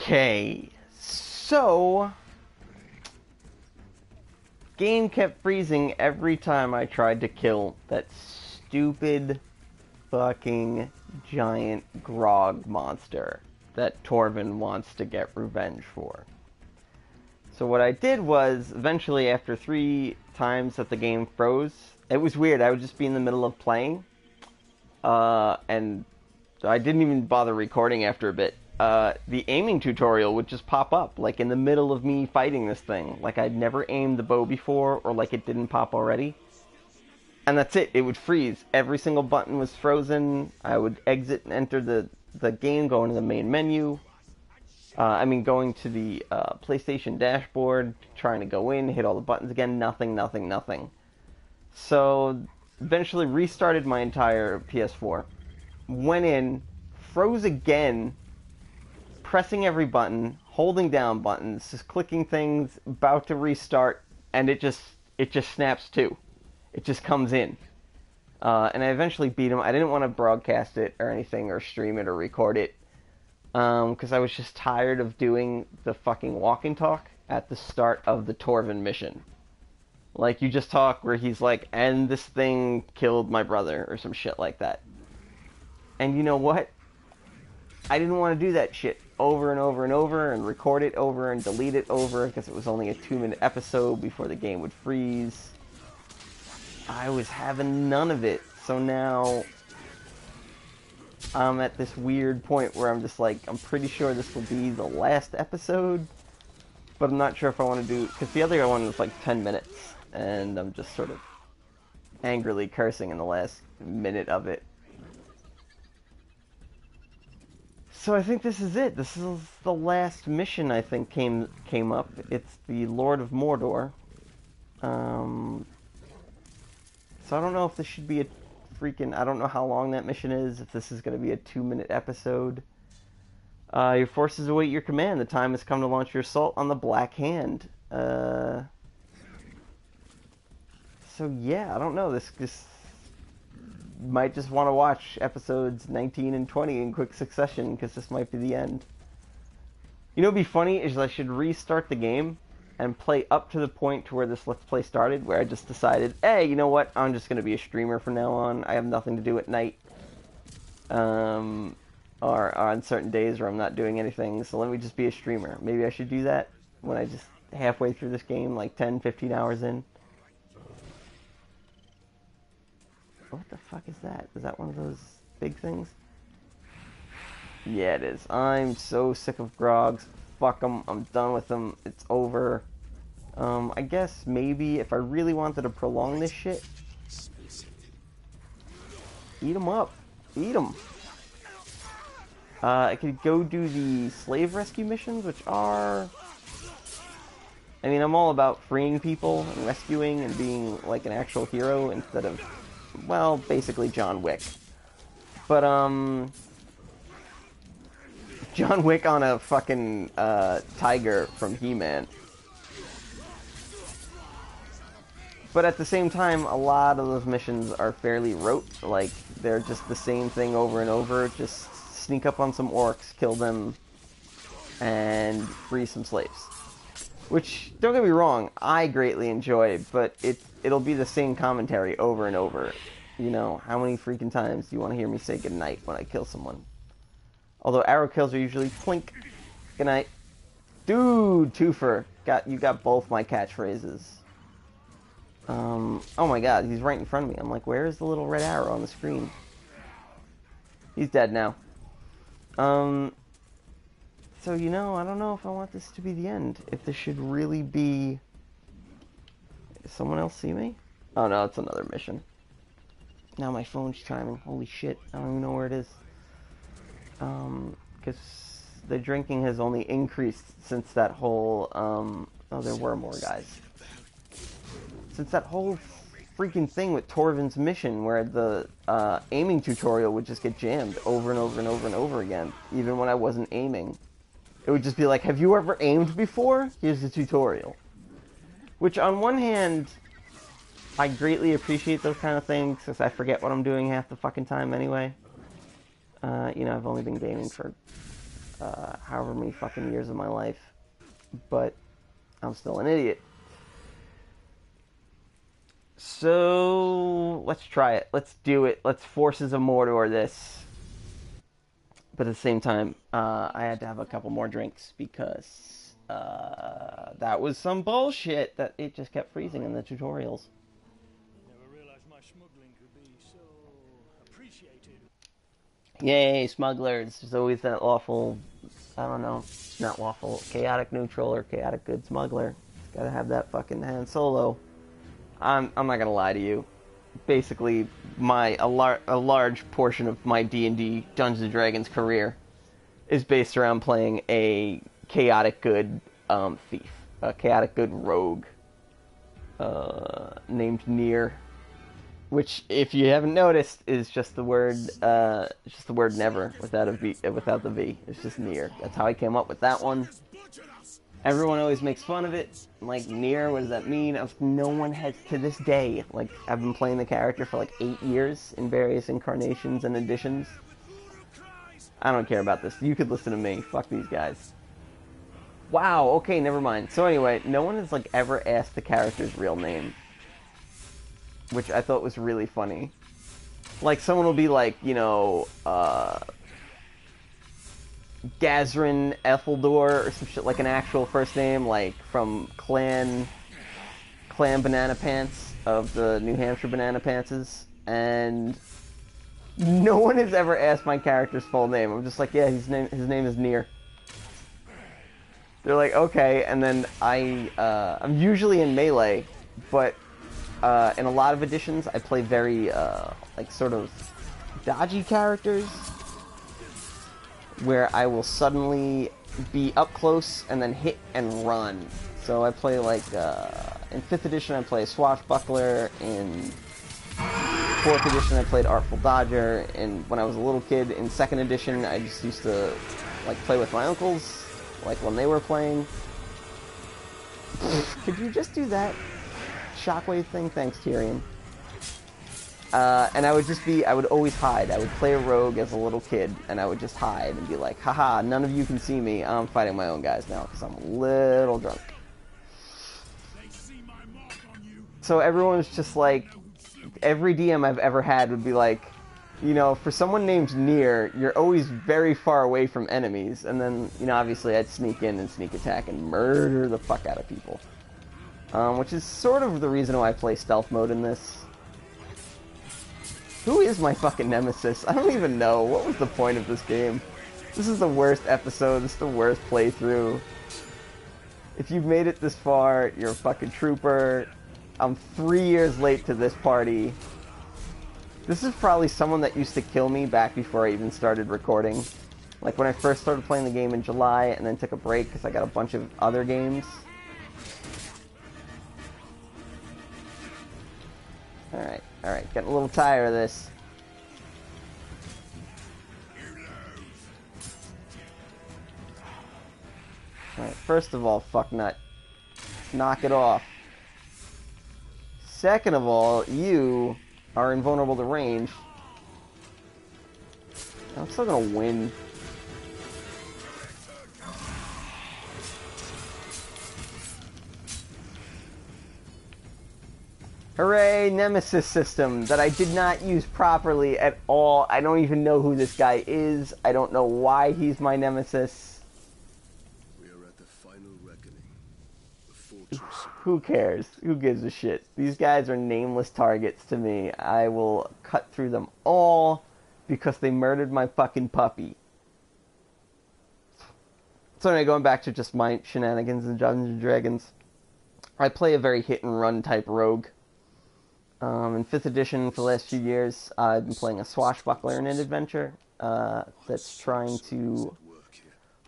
Okay, so game kept freezing every time I tried to kill that stupid fucking giant graug monster that Torvin wants to get revenge for. So what I did was, eventually after 3 times that the game froze, it was weird, I would just be in the middle of playing, and I didn't even bother recording after a bit. The aiming tutorial would just pop up, like in the middle of me fighting this thing. Like I'd never aimed the bow before, or like it didn't pop already. And that's it, it would freeze. Every single button was frozen. I would exit and enter the game, go into the main menu. Going to the PlayStation dashboard, trying to go in, hit all the buttons again, nothing. So, eventually restarted my entire PS4. Went in, froze again, pressing every button, holding down buttons, just clicking things, about to restart, and it just snaps too. It just comes in. And I eventually beat him. I didn't want to broadcast it or anything, or stream it or record it, because I was just tired of doing the fucking walk and talk at the start of the Torvin mission. Like, you just talk where he's like, and this thing killed my brother, or some shit like that. And you know what? I didn't want to do that shit over and over and over, and record it over and delete it over, because it was only a 2-minute episode before the game would freeze. I was having none of it, so now I'm at this weird point where I'm just like, I'm pretty sure this will be the last episode, but I'm not sure if I want to do, because the other one was like 10 minutes, and I'm just sort of angrily cursing in the last minute of it. So I think this is it. This is the last mission I think came up. It's the Lord of Mordor. So I don't know if this should be a freaking... I don't know how long that mission is, if this is going to be a 2-minute episode. Your forces await your command. The time has come to launch your assault on the Black Hand. So yeah, I don't know. This might just want to watch episodes 19 and 20 in quick succession, because this might be the end. You know what'd be funny is I should restart the game and play up to the point to where this Let's Play started, where I just decided, hey, you know what, I'm just going to be a streamer from now on. I have nothing to do at night. Or on certain days where I'm not doing anything, so let me just be a streamer. Maybe I should do that when I just halfway through this game, like 10, 15 hours in. What the fuck is that? Is that one of those big things? Yeah, it is. I'm so sick of grogs. Fuck them. I'm done with them. It's over. I guess maybe if I really wanted to prolong this shit, eat them up. Eat them. I could go do the slave rescue missions, which are... I mean, I'm all about freeing people and rescuing and being like an actual hero instead of, well, basically John Wick. But, John Wick on a fucking, tiger from He-Man. But at the same time, a lot of those missions are fairly rote. Like, they're just the same thing over and over. Just sneak up on some orcs, kill them, and free some slaves. Which, don't get me wrong, I greatly enjoy, but it'll be the same commentary over and over. You know, how many freaking times do you want to hear me say goodnight when I kill someone? Although arrow kills are usually plink. Goodnight. Dude, twofer. You got both my catchphrases. Oh my god, he's right in front of me. I'm like, where is the little red arrow on the screen? He's dead now. So, you know, I don't know if I want this to be the end. If this should really be... Does someone else see me? Oh no, it's another mission. Now my phone's chiming. Holy shit, I don't even know where it is. Because the drinking has only increased since that whole, oh, there were more guys. Since that whole freaking thing with Torvin's mission, where the, aiming tutorial would just get jammed over and over and over and over again, even when I wasn't aiming. It would just be like, have you ever aimed before? Here's the tutorial. Which, on one hand, I greatly appreciate those kind of things, because I forget what I'm doing half the fucking time anyway. You know, I've only been gaming for however many fucking years of my life. But I'm still an idiot. So let's try it. Let's do it. Let's Forces of Mordor this. But at the same time, I had to have a couple more drinks because that was some bullshit that it just kept freezing in the tutorials. Never realized my smuggling could be so appreciated. Yay, smugglers. There's always that awful, I don't know, not awful, chaotic neutral or chaotic good smuggler. Gotta have that fucking Han Solo. I'm not gonna lie to you. Basically, a large portion of my D&D Dungeons and Dragons career is based around playing a chaotic good thief, a chaotic good rogue named Nier, which, if you haven't noticed, is just the word never without without the V. It's just Nier. That's how I came up with that one. Everyone always makes fun of it. Like, Nier, what does that mean? No one has, to this day, like, I've been playing the character for like 8 years in various incarnations and editions. I don't care about this. You could listen to me. Fuck these guys. Wow, okay, never mind. So anyway, no one has, like, ever asked the character's real name, which I thought was really funny. Like, someone will be like, you know, Gazrin Etheldor or some shit, like an actual first name, like from Clan Banana Pants of the New Hampshire Banana Pantses, and no one has ever asked my character's full name. I'm just like, yeah, his name is Nier. They're like, okay, and then I'm usually in melee, but in a lot of editions I play very like sort of dodgy characters, where I will suddenly be up close and then hit and run. So I play like, in 5th edition I play Swashbuckler, in 4th edition I played Artful Dodger, and when I was a little kid in 2nd edition I just used to like play with my uncles, like when they were playing. Could you just do that shockwave thing? Thanks, Tyrion. And I would always hide. I would play a rogue as a little kid, and I would just hide and be like, haha, none of you can see me. I'm fighting my own guys now, because I'm a little drunk. So everyone's just like, every DM I've ever had would be like, you know, for someone named Nier, you're always very far away from enemies. And then, you know, obviously I'd sneak in and sneak attack and murder the fuck out of people. Which is sort of the reason why I play stealth mode in this. Who is my fucking nemesis? I don't even know. What was the point of this game? This is the worst episode. This is the worst playthrough. If you've made it this far, you're a fucking trooper. I'm 3 years late to this party. This is probably someone that used to kill me back before I even started recording. Like when I first started playing the game in July and then took a break because I got a bunch of other games. Alright, getting a little tired of this. Alright, first of all, fucknut. Knock it off. Second of all, you are invulnerable to range. I'm still gonna win. Hooray, Nemesis system that I did not use properly at all. I don't even know who this guy is. I don't know why he's my nemesis. We are at the final reckoning. The fortress. Who cares? Who gives a shit? These guys are nameless targets to me. I will cut through them all because they murdered my fucking puppy. So anyway, going back to just my shenanigans in Dungeons and Dragons, I play a very hit and run type rogue. In 5th edition, for the last few years, I've been playing a swashbuckler in an adventure that's trying to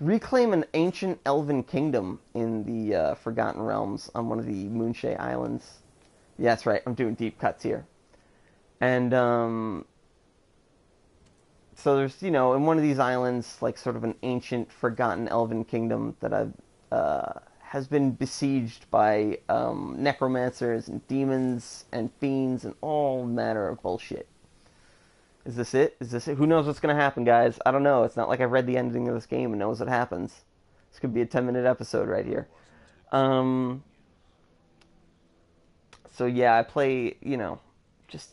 reclaim an ancient elven kingdom in the Forgotten Realms on one of the Moonshae Islands. Yeah, that's right, I'm doing deep cuts here. And so there's, you know, in one of these islands, like sort of an ancient forgotten elven kingdom that has been besieged by necromancers and demons and fiends and all manner of bullshit. Is this it? Is this it? Who knows what's going to happen, guys? I don't know. It's not like I've read the ending of this game and knows what happens. This could be a 10-minute episode right here. So yeah, I play, just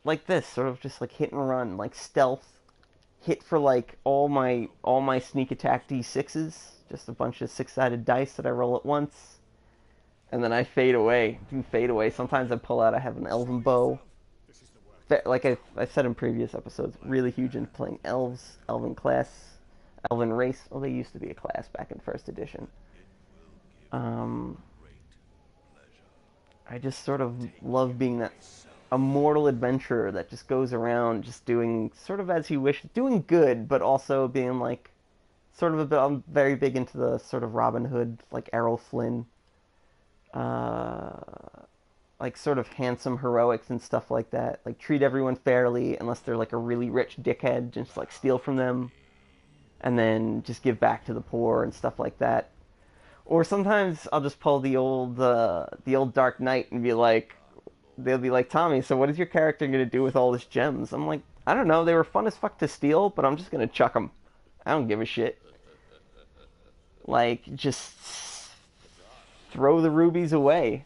like this, sort of just like hit and run, like stealth, hit for like all my sneak attack d6s, just a bunch of six-sided dice that I roll at once, and then I fade away. Sometimes I pull out. I have an elven bow. Like I said in previous episodes, really huge into playing elves, elven class, elven race. Well, they used to be a class back in first edition. I just sort of love being that a mortal adventurer that just goes around just doing sort of as he wishes, doing good, but also being like sort of a bit. I'm very big into the sort of Robin Hood, like Errol Flynn, uh, like sort of handsome heroics and stuff like that. Like treat everyone fairly unless they're like a really rich dickhead, just like steal from them, and then just give back to the poor and stuff like that. Or sometimes I'll just pull the old Dark Knight and be like, they'll be like, Tommy, so what is your character going to do with all these gems? I'm like, I don't know. They were fun as fuck to steal, but I'm just going to chuck them. I don't give a shit. Like, just throw the rubies away.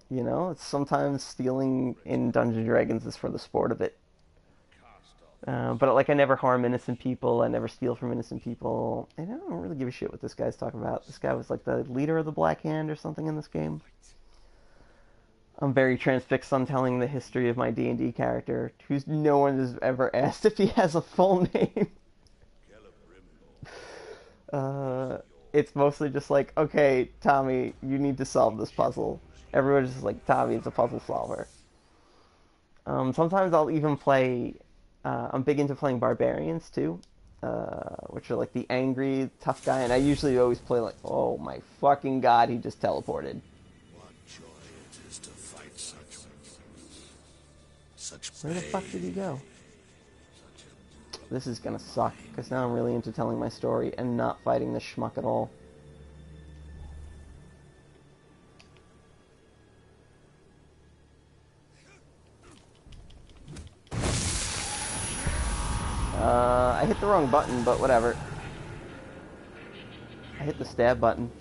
It's sometimes stealing in Dungeons & Dragons is for the sport of it. But like, I never harm innocent people. I never steal from innocent people. And I don't really give a shit what this guy's talking about. This guy was like the leader of the Black Hand or something in this game. I'm very transfixed on telling the history of my D&D character, who's no one has ever asked if he has a full name. It's mostly just like, okay, Tommy, you need to solve this puzzle. Everyone's just like, Tommy, it's a puzzle solver. Sometimes I'll even play. I'm big into playing barbarians too, which are like the angry, tough guy, and I usually always play like, oh my fucking god, he just teleported. Where the fuck did he go? This is gonna suck, because now I'm really into telling my story and not fighting this schmuck at all. I hit the wrong button, but whatever. I hit the stab button.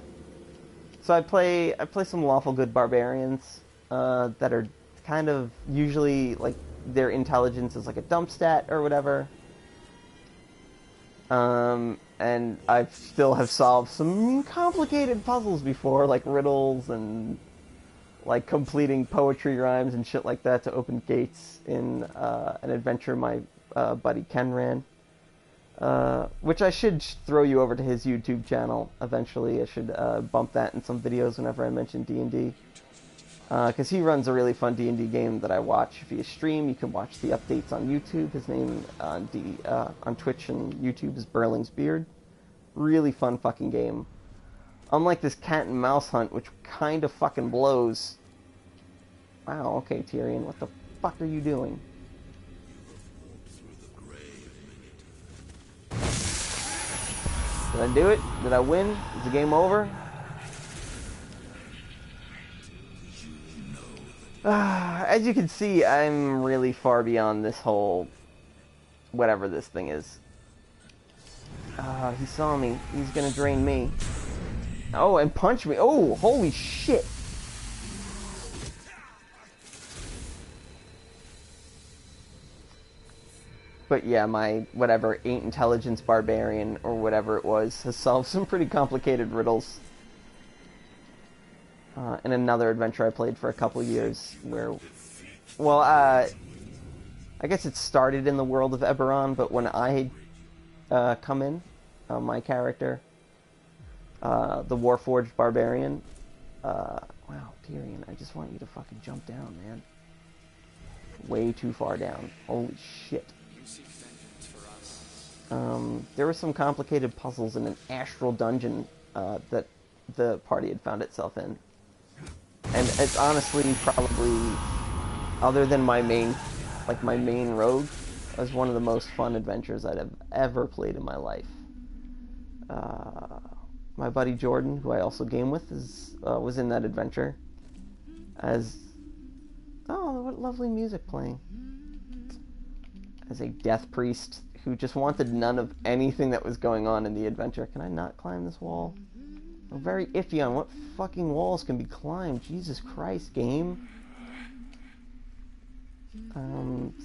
So I play some lawful good barbarians that are kind of usually like their intelligence is like a dump stat or whatever. And I still have solved some complicated puzzles before, like riddles and like completing poetry rhymes and shit like that to open gates in an adventure my buddy Ken ran. Which I should throw you over to his YouTube channel eventually. I should bump that in some videos whenever I mention D&D. Because he runs a really fun D&D game that I watch via stream. You can watch the updates on YouTube. His name on Twitch and YouTube is Burling's Beard. Really fun fucking game. Unlike this cat and mouse hunt, which kind of fucking blows. Wow, okay, Tyrion, what the fuck are you doing? Did I do it? Did I win? Is the game over? As you can see, I'm really far beyond this whole... whatever this thing is. He saw me. He's gonna drain me. Oh, and punch me. Oh, holy shit. But yeah, my whatever 8 intelligence barbarian or whatever it was has solved some pretty complicated riddles. In another adventure I played for a couple years, where, well, I guess it started in the world of Eberron, but when I come in, my character, the Warforged barbarian, wow, Tyrion, I just want you to fucking jump down, man. Way too far down. Holy shit. There were some complicated puzzles in an astral dungeon that the party had found itself in. And it's honestly probably, other than my main rogue, was one of the most fun adventures I'd have ever played in my life. My buddy Jordan, who I also game with, was in that adventure. Oh, what lovely music playing. as a death priest who just wanted none of anything that was going on in the adventure. Can I not climb this wall? I'm very iffy on what fucking walls can be climbed. Jesus Christ, game.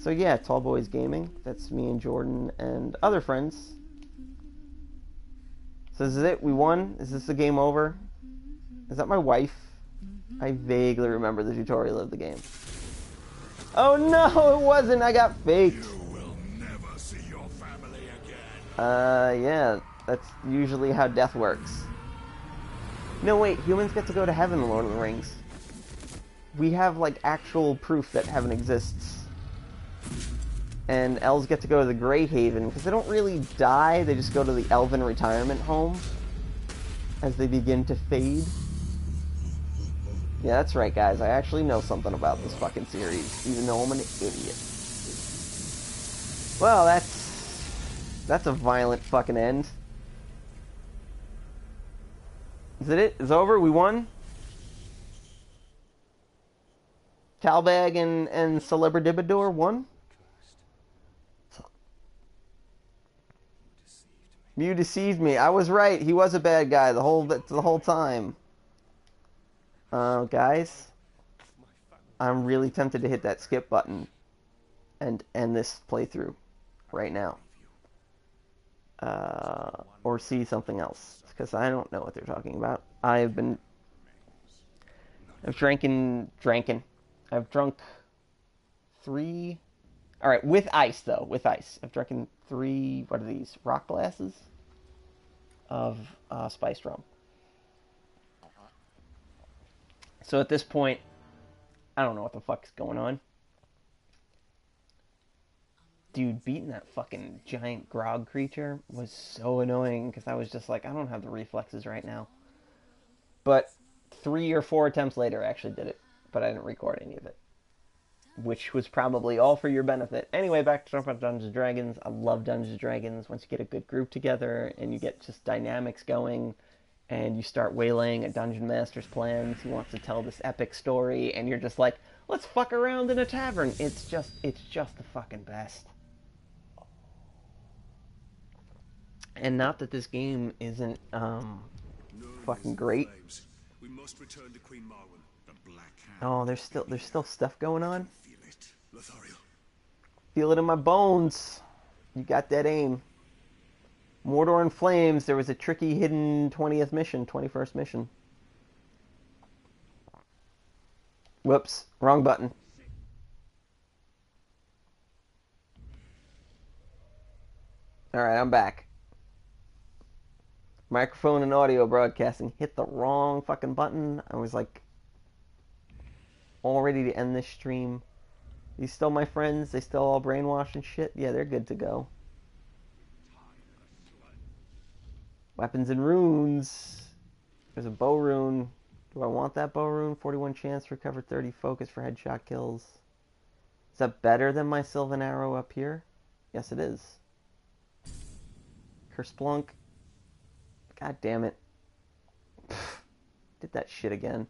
So yeah, Tall Boys Gaming. That's me and Jordan and other friends. So this is it? We won? Is this the game over? Is that my wife? I vaguely remember the tutorial of the game. Oh no, it wasn't! I got faked! You will never see your family again. Yeah. That's usually how death works. No, wait, humans get to go to heaven in Lord of the Rings. We have, like, actual proof that heaven exists. And elves get to go to the Grey Haven, because they don't really die, they just go to the elven retirement home as they begin to fade. Yeah, that's right, guys, I actually know something about this fucking series, even though I'm an idiot. Well, that's a violent fucking end. Is it? It's over? We won? Talbag and Celebridibador won? You deceived me. I was right. He was a bad guy the whole time. Guys, I'm really tempted to hit that skip button and end this playthrough right now. Or see something else, because I don't know what they're talking about. I've drunk 3... Alright, with ice, though. With ice. I've drunken 3... What are these? Rock glasses? Of spiced rum. So at this point, I don't know what the fuck's going on. Dude, beating that fucking giant graug creature was so annoying, because I was just like, I don't have the reflexes right now. But 3 or 4 attempts later, I actually did it. But I didn't record any of it. Which was probably all for your benefit. Anyway, back to talk about Dungeons & Dragons. I love Dungeons & Dragons. Once you get a good group together, and you get just dynamics going, and you start waylaying a Dungeon Master's plans, he wants to tell this epic story, and you're just like, let's fuck around in a tavern. It's just the fucking best. And not that this game isn't fucking great. We must return to Queen Marwen, the Black Hand. Oh, there's still stuff going on. Feel it, Lothariel. Feel it in my bones. You got that aim. Mordor in Flames. There was a tricky hidden 21st mission. Whoops, wrong button. All right, I'm back. Microphone and audio broadcasting. Hit the wrong fucking button. I was like, all ready to end this stream. These still my friends? They still all brainwashed and shit? Yeah, they're good to go. Weapons and runes. There's a bow rune. Do I want that bow rune? 41 chance to recover 30 focus for headshot kills. Is that better than my Sylvan Arrow up here? Yes, it is. Kerplunk. God damn it. Did that shit again.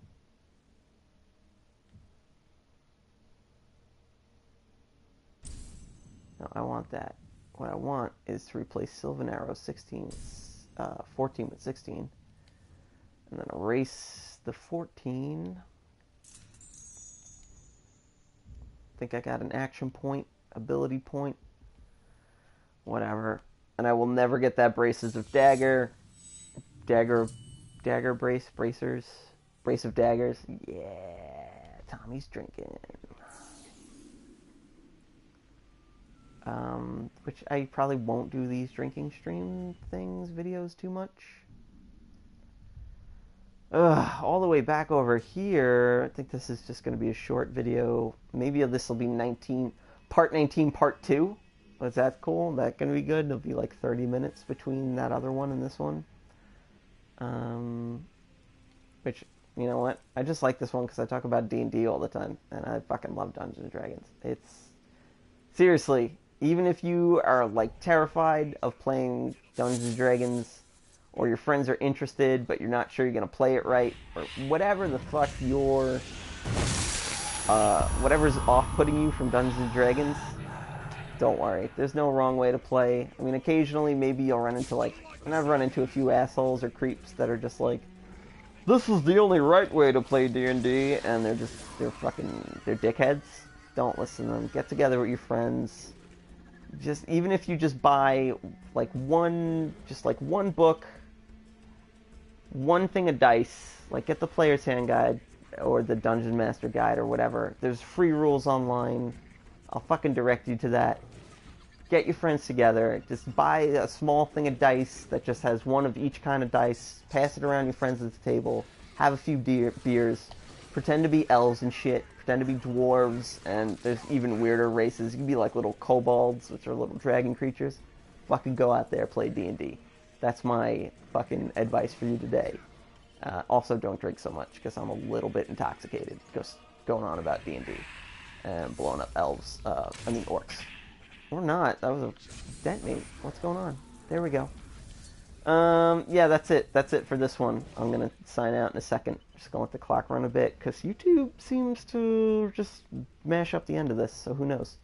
No, I want that. What I want is to replace Sylvan Arrow 14 with 16. And then erase the 14. I think I got an action point, ability point. Whatever. And I will never get that Braces of Dagger. Dagger bracers. Brace of daggers. Yeah, Tommy's drinking. Which I probably won't do these drinking stream videos too much. All the way back over here. I think this is just going to be a short video. Maybe this will be part 19, part 2. Was that cool? That going to be good? It'll be like 30 minutes between that other one and this one. Which, you know what? I just like this one because I talk about D&D all the time. And I fucking love Dungeons & Dragons. It's... Seriously, even if you are, like, terrified of playing Dungeons & Dragons, or your friends are interested, but you're not sure you're going to play it right, or whatever the fuck whatever's off-putting you from Dungeons & Dragons, don't worry. There's no wrong way to play. I mean, occasionally maybe you'll run into and I've run into a few assholes or creeps that are just like, this is the only right way to play D&D, and they're dickheads. Don't listen to them. Get together with your friends. Even if you just buy one book, one thing of dice, get the player's hand guide or the dungeon master guide or whatever. There's free rules online. I'll fucking direct you to that. Get your friends together. Just buy a small thing of dice that just has one of each kind of dice. Pass it around your friends at the table. Have a few beers. Pretend to be elves and shit. Pretend to be dwarves. And there's even weirder races. You can be like little kobolds, which are little dragon creatures. Fucking go out there, play D&D. That's my fucking advice for you today. Also, don't drink so much, because I'm a little bit intoxicated. Just going on about D&D. And blowing up elves. Orcs. Or not. That was a detonate. What's going on? There we go. Yeah, that's it. That's it for this one. I'm going to sign out in a second. Just going to let the clock run a bit, because YouTube seems to just mash up the end of this, so who knows.